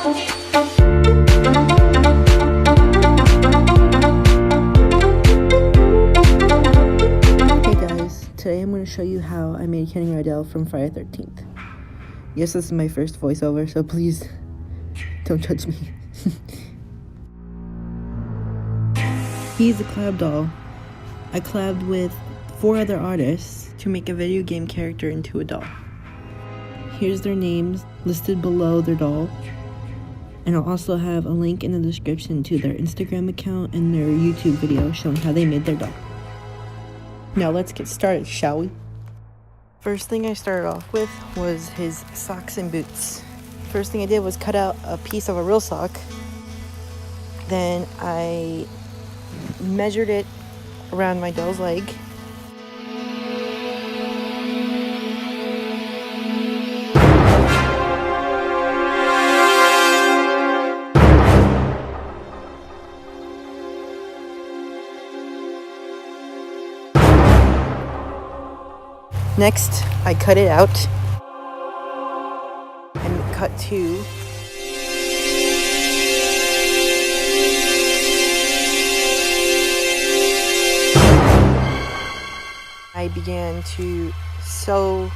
Today I'm going to show you how I made Kenny Riedell from Friday the 13th. Yes, this is my first voiceover, so please don't judge me. He's a collab doll. I collabed with 4 other artists to make a video game character into a doll. Here's their names listed below their doll. And I'll also have a link in the description to their Instagram account and their YouTube video showing how they made their doll. Now let's get started, shall we? First thing I started off with was his socks and boots. First thing I did was cut out a piece of a real sock. Then I measured it around my doll's leg. Next, I cut it out and cut 2. I began to sew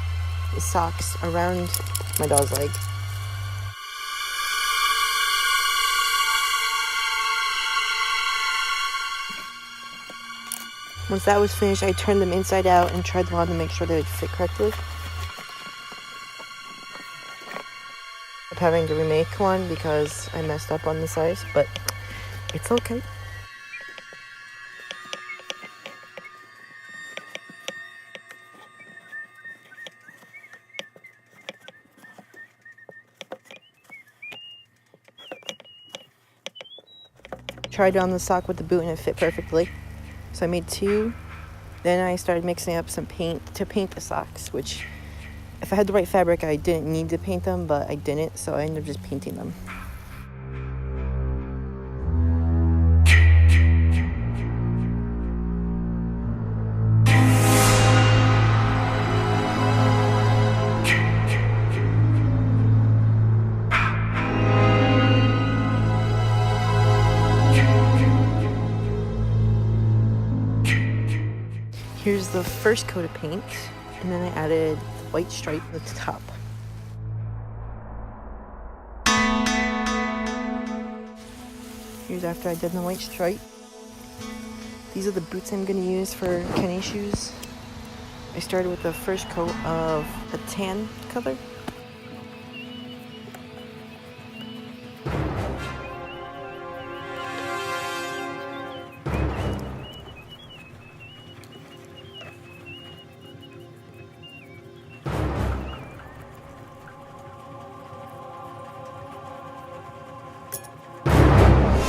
the socks around my doll's leg. Once that was finished, I turned them inside out and tried them on to make sure they would fit correctly. I'm having to remake one because I messed up on the size, but it's okay. Tried on the sock with the boot and it fit perfectly. So I made 2. Then I started mixing up some paint to paint the socks, which if I had the right fabric, I didn't need to paint them, but I didn't, so I ended up just painting them. Here's the first coat of paint, and then I added the white stripe at the top. Here's after I did the white stripe. These are the boots I'm going to use for Kenny's shoes. I started with the first coat of a tan color.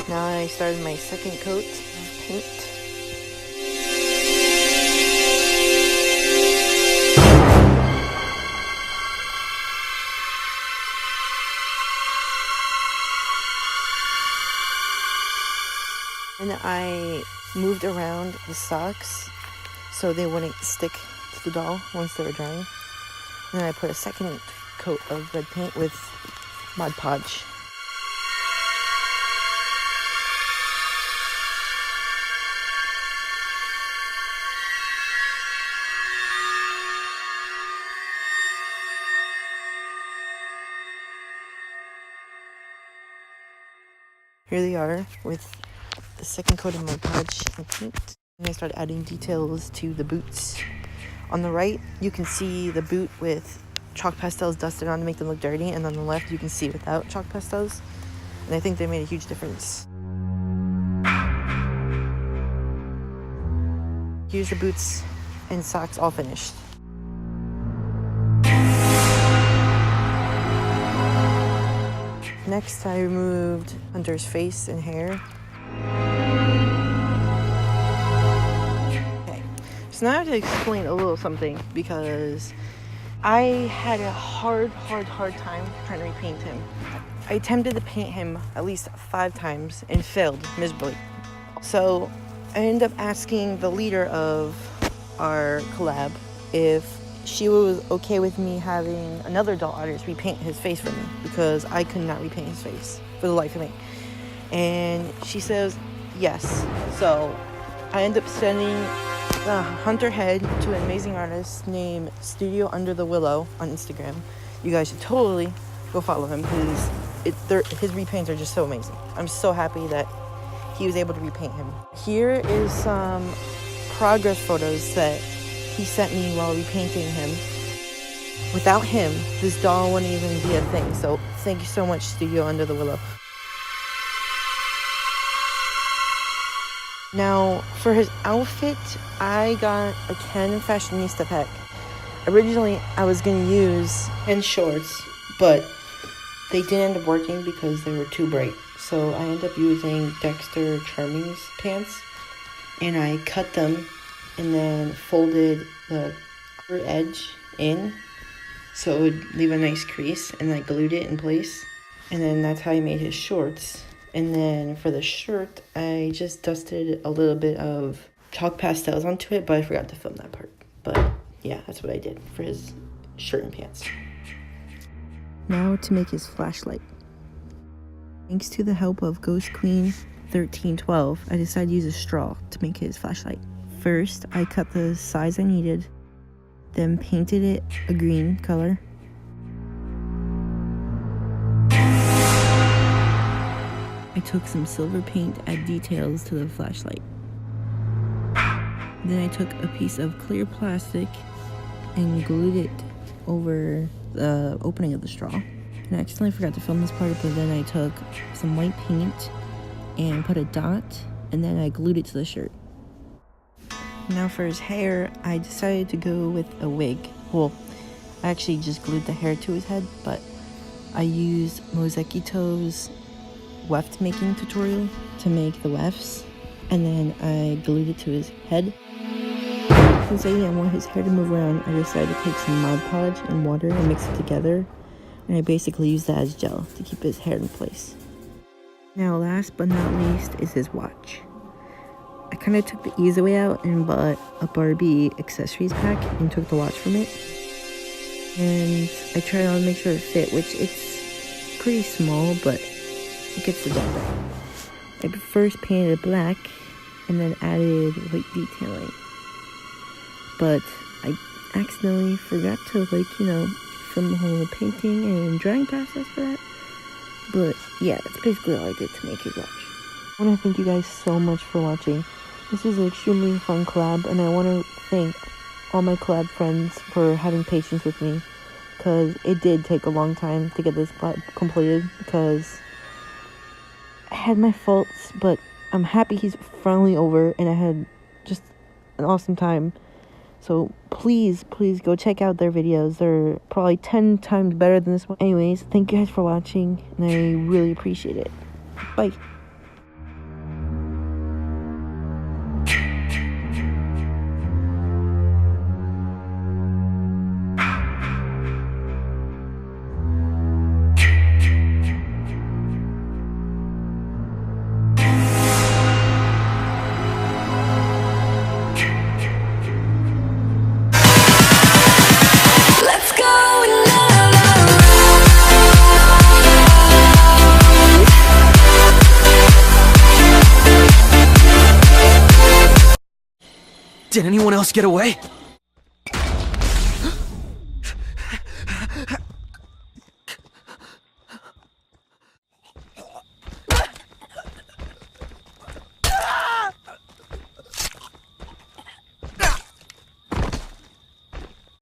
Now I started my second coat of paint. And I moved around the socks so they wouldn't stick to the doll once they were drying. And then I put a second coat of red paint with Mod Podge. Here they are with the second coat of Mod Podge and paint. And I started adding details to the boots. On the right, you can see the boot with chalk pastels dusted on to make them look dirty, and on the left, you can see without chalk pastels. And I think they made a huge difference. Here's the boots and socks all finished. Next, I removed Hunter's face and hair. Okay, so now I have to explain a little something because I had a hard time trying to repaint him. I attempted to paint him at least 5 times and failed miserably. So I ended up asking the leader of our collab if she was okay with me having another doll artist repaint his face for me because I could not repaint his face for the life of me. And she says yes. So I end up sending Hunter Head to an amazing artist named Studio Under the Willow on Instagram. You guys should totally go follow him because his repaints are just so amazing. I'm so happy that he was able to repaint him. Here is some progress photos that he sent me while repainting him. Without him, this doll wouldn't even be a thing. So thank you so much, Studio Under the Willow. Now, for his outfit, I got a Ken Fashionista pack. Originally, I was going to use Ken shorts, but they didn't end up working because they were too bright. So I ended up using Dexter Charming's pants, and I cut them and then folded the upper edge in so it would leave a nice crease, and I glued it in place. And then that's how I made his shorts. And then for the shirt, I just dusted a little bit of chalk pastels onto it, but I forgot to film that part. But yeah, that's what I did for his shirt and pants. Now to make his flashlight. Thanks to the help of Ghost Queen 1312, I decided to use a straw to make his flashlight. First, I cut the size I needed, then painted it a green color. I took some silver paint to add details to the flashlight. Then I took a piece of clear plastic and glued it over the opening of the straw. And I accidentally forgot to film this part, but then I took some white paint and put a dot, and then I glued it to the shirt. Now for his hair, I decided to go with a wig. Well, I actually just glued the hair to his head, but I used Mozekyto's weft making tutorial to make the wefts, and then I glued it to his head. Since I didn't want his hair to move around, I decided to take some Mod Podge and water and mix it together, and I basically used that as gel to keep his hair in place. Now last but not least is his watch. I kind of took the easy way out and bought a Barbie accessories pack and took the watch from it, and I tried to make sure it fit, which it's pretty small, but it gets the job done. I first painted it black and then added white detailing, but I accidentally forgot to film the whole painting and drawing process for that. But yeah, that's basically all I did to make his watch. I want to thank you guys so much for watching. This was an extremely fun collab, and I want to thank all my collab friends for having patience with me, because it did take a long time to get this completed, because I had my faults, but I'm happy he's finally over, and I had just an awesome time. So please go check out their videos. They're probably 10 times better than this one. Anyways, thank you guys for watching, and I really appreciate it. Bye. Did anyone else get away?